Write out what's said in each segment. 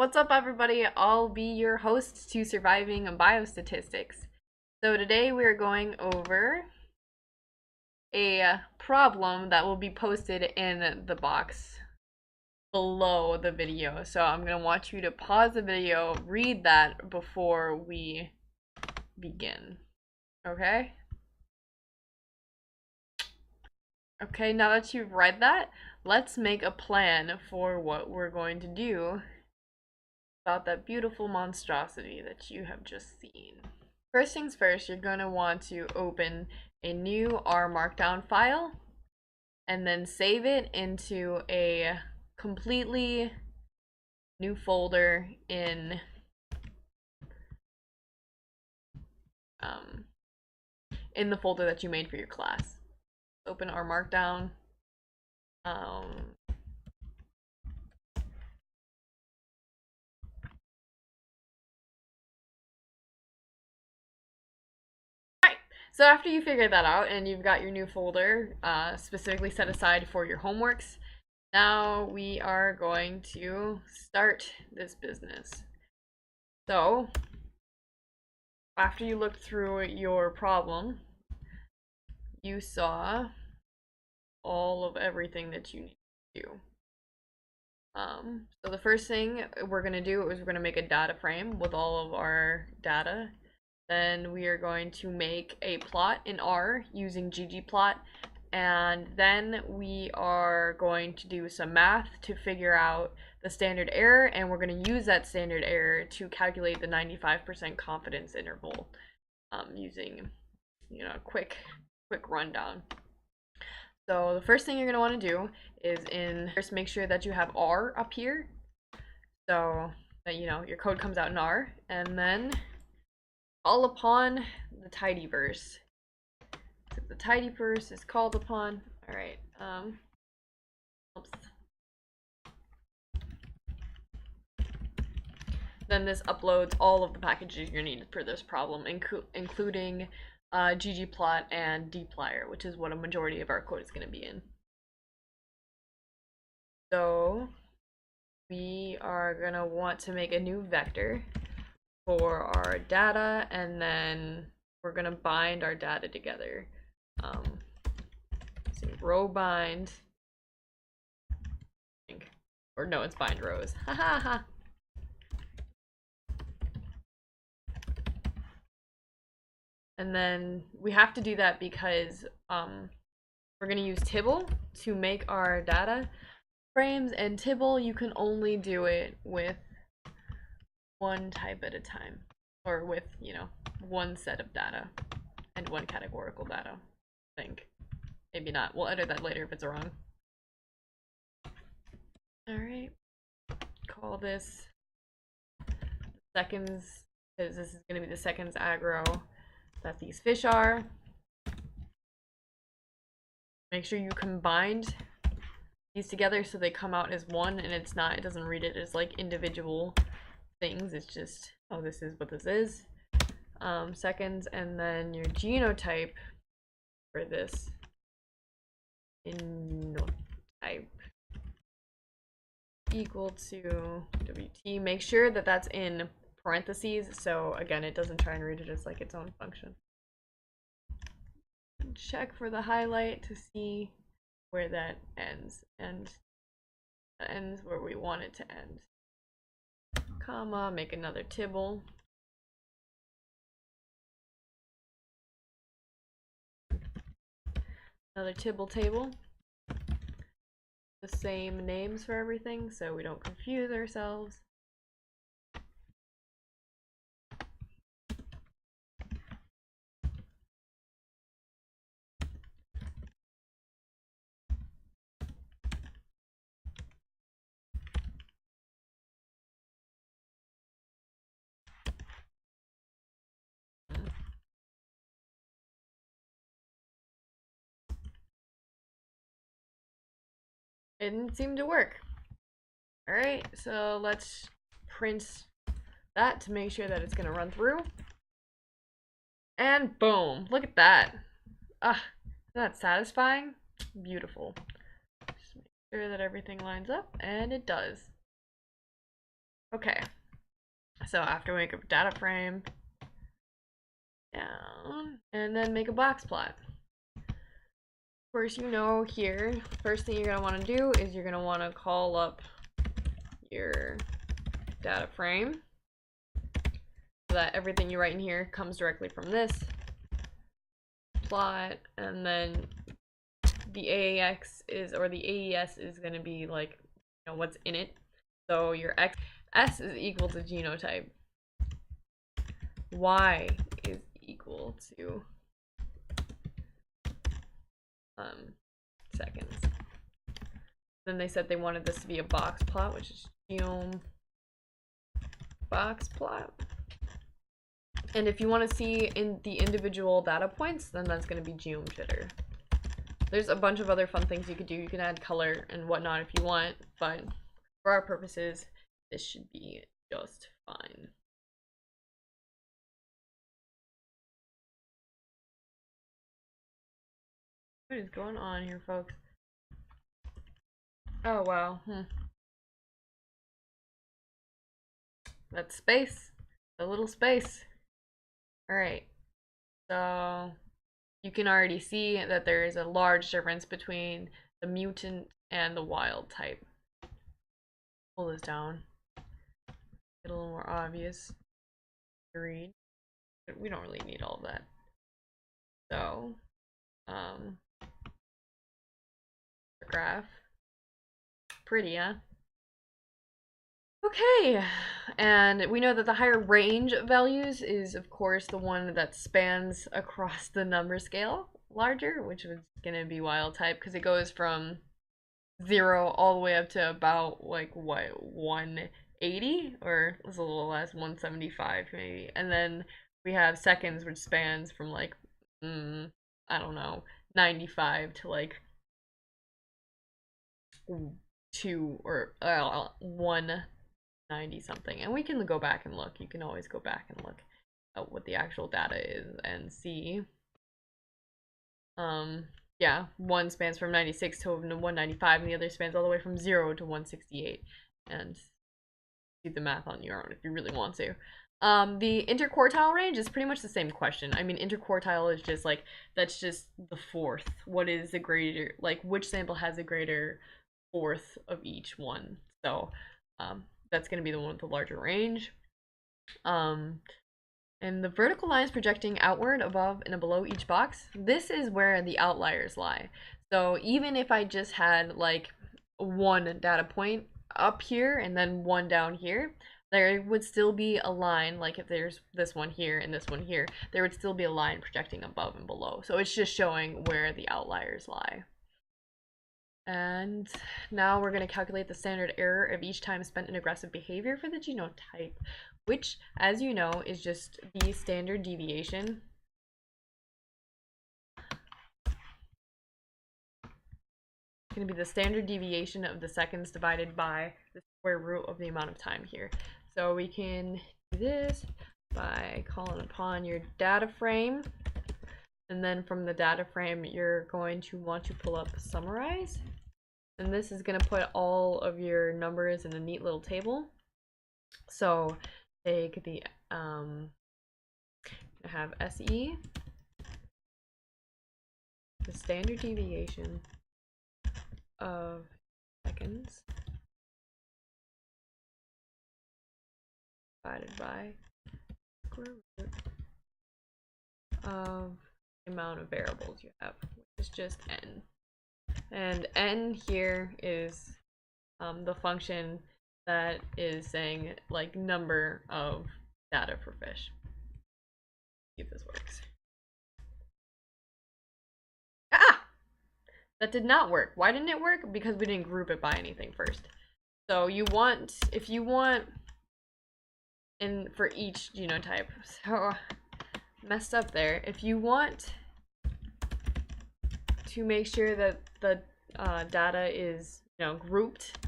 What's up, everybody? I'll be your host to Surviving Biostatistics. So today we're going over a problem that will be posted in the box below the video. So I'm going to want you to pause the video, read that before we begin. Okay? Okay, now that you've read that, let's make a plan for what we're going to do about that beautiful monstrosity that you have just seen. First things first, you're going to want to open a new R Markdown file and then save it into a completely new folder in the folder that you made for your class. Open R Markdown. So after you figure that out and you've got your new folder specifically set aside for your homeworks, now we are going to start this business. So after you looked through your problem, you saw all of everything that you need to do. So the first thing we're going to do is we're going to make a data frame with all of our data. Then we are going to make a plot in R using ggplot, and then we are going to do some math to figure out the standard error, and we're going to use that standard error to calculate the 95% confidence interval using, a quick rundown. So the first thing you're going to want to do is first make sure that you have R up here, so that your code comes out in R, and then call upon the Tidyverse. So the Tidyverse is called upon. All right. Oops. Then this uploads all of the packages you're needed for this problem, including ggplot and dplyr, which is what a majority of our code is going to be in. So we are going to want to make a new vector for our data, and then we're going to bind our data together. So row bind, or no, it's bind rows. Ha ha ha. And then we have to do that because we're going to use Tibble to make our data frames, and Tibble, you can only do it with one type at a time, or with, one set of data and one categorical data, I think. Maybe not. We'll edit that later if it's wrong. Alright. Call this seconds, because this is going to be the seconds aggro that these fish are. Make sure you combined these together so they come out as one, and it doesn't read it as like individual things. It's just, oh, this is what this is. Seconds, and then your genotype for this type equal to WT. Make sure that that's in parentheses, so again, it doesn't try and read it as like its own function. And check for the highlight to see where that ends, and that ends where we want it to end. Comma, make another Tibble. Another Tibble table. The same names for everything so we don't confuse ourselves. It didn't seem to work. Alright, so let's print that to make sure that it's gonna run through. And boom, look at that. Ah, isn't that satisfying? Beautiful. Just make sure that everything lines up, and it does. Okay, so after we make a data frame, down, and then make a box plot. Of course, you know here, first thing you're going to want to do is you're going to want to call up your data frame so that everything you write in here comes directly from this plot, and then the AAX is, or the AES is going to be like, you know, what's in it. So your S is equal to genotype. Y is equal to seconds. Then they said they wanted this to be a box plot, which is genome box plot. And if you want to see in the individual data points, then that's going to be genome jitter. There's a bunch of other fun things you could do. You can add color and whatnot if you want, but for our purposes, this should be just fine. What is going on here, folks? Oh, wow. That's space. A little space. Alright. So you can already see that there is a large difference between the mutant and the wild type. Pull this down. Get a little more obvious to read. But we don't really need all of that. So, graph. Pretty, huh? Okay, and we know that the higher range of values is, of course, the one that spans across the number scale larger, which is going to be wild type, because it goes from 0 all the way up to about, like, what, 180? Or it's a little less, 175 maybe. And then we have seconds, which spans from, like, I don't know, 95 to, like, 2 or 190 something. And we can go back and look. You can always go back and look at what the actual data is and see. Yeah, one spans from 96 to 195, and the other spans all the way from 0 to 168. And do the math on your own if you really want to. The interquartile range is pretty much the same question. I mean, interquartile is just like, that's just the fourth. What is the greater, like, which sample has a greater fourth of each one? So, that's going to be the one with the larger range. And the vertical lines projecting outward, above, and below each box, this is where the outliers lie. So even if I just had like one data point up here and then one down here, there would still be a line, like if there's this one here and this one here, there would still be a line projecting above and below. So it's just showing where the outliers lie. And now we're going to calculate the standard error of each time spent in aggressive behavior for the genotype, which, as you know, is just the standard deviation going to be the standard deviation of the seconds divided by the square root of the amount of time here. So we can do this by calling upon your data frame, and then from the data frame you're going to want to pull up summarize, and this is going to put all of your numbers in a neat little table. So take the have SE, the standard deviation of seconds divided by square root of the amount of variables you have, which is just n. And n here is the function that is saying like number of data for fish. See if this works. Ah! That did not work. Why didn't it work? Because we didn't group it by anything first. So you want, if you want, and for each genotype, so messed up there. If you want to make sure that the data is, you know, grouped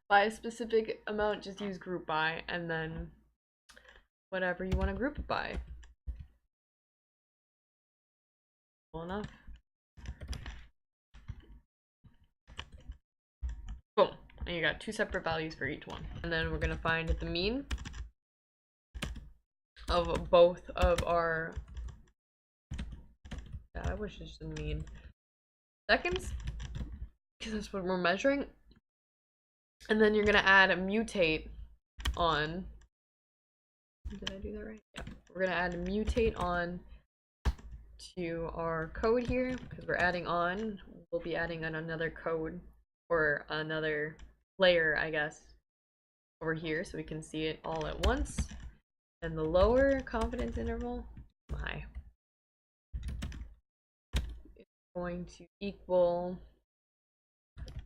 by a specific amount, just use group by, and then whatever you want to group it by. Cool enough. Boom. And you got 2 separate values for each one. And then we're gonna find the mean of both of our, I wish it just mean seconds, because that's what we're measuring. And then you're gonna add a mutate on, did I do that right? Yeah. We're gonna add a mutate on to our code here, because we're adding on, we'll be adding on another code, or another layer, I guess, over here, so we can see it all at once. And the lower confidence interval, high, is going to equal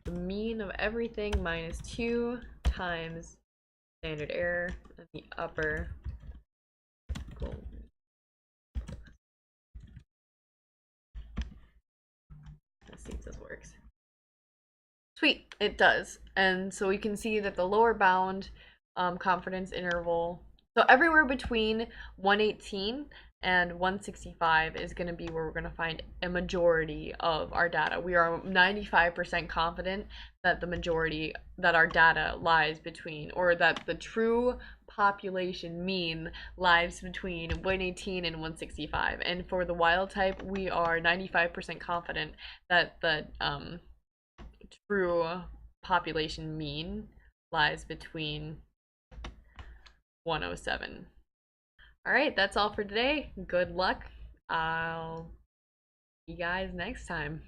the mean of everything minus 2 times standard error, and the upper equal. Let's see if this works. Sweet, it does. And so we can see that the lower bound confidence interval, so everywhere between 118 and 165 is going to be where we're going to find a majority of our data. We are 95% confident that the majority, that our data lies between, or that the true population mean lies between 118 and 165. And for the wild type, we are 95% confident that the true population mean lies between 107. All right, that's all for today. Good luck. I'll see you guys next time.